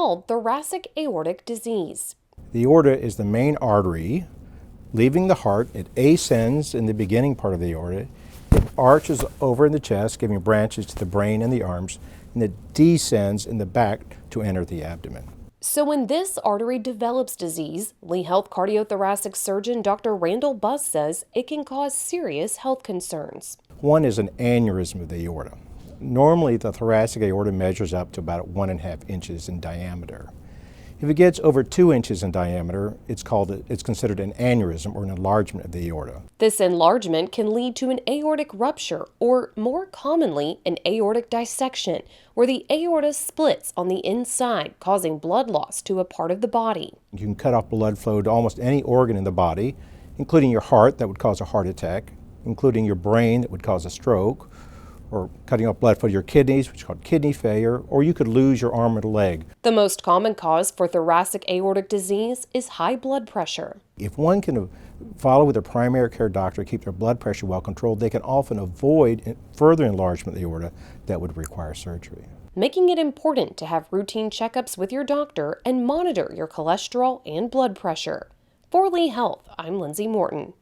called thoracic aortic disease. The aorta is the main artery. Leaving the heart, it ascends in the beginning part of the aorta. It arches over in the chest, giving branches to the brain and the arms, and it descends in the back to enter the abdomen. So when this artery develops disease, Lee Health cardiothoracic surgeon Dr. Randall Buss says it can cause serious health concerns. One is an aneurysm of the aorta. Normally, the thoracic aorta measures up to about 1.5 inches in diameter. If it gets over 2 inches in diameter, it's considered an aneurysm or an enlargement of the aorta. This enlargement can lead to an aortic rupture, or more commonly, an aortic dissection, where the aorta splits on the inside, causing blood loss to a part of the body. You can cut off blood flow to almost any organ in the body, including your heart, that would cause a heart attack, including your brain, that would cause a stroke, or cutting off blood flow to your kidneys, which is called kidney failure, or you could lose your arm or leg. The most common cause for thoracic aortic disease is high blood pressure. If one can follow with their primary care doctor, keep their blood pressure well controlled, they can often avoid further enlargement of the aorta that would require surgery. Making it important to have routine checkups with your doctor and monitor your cholesterol and blood pressure. For Lee Health, I'm Lindsay Morton.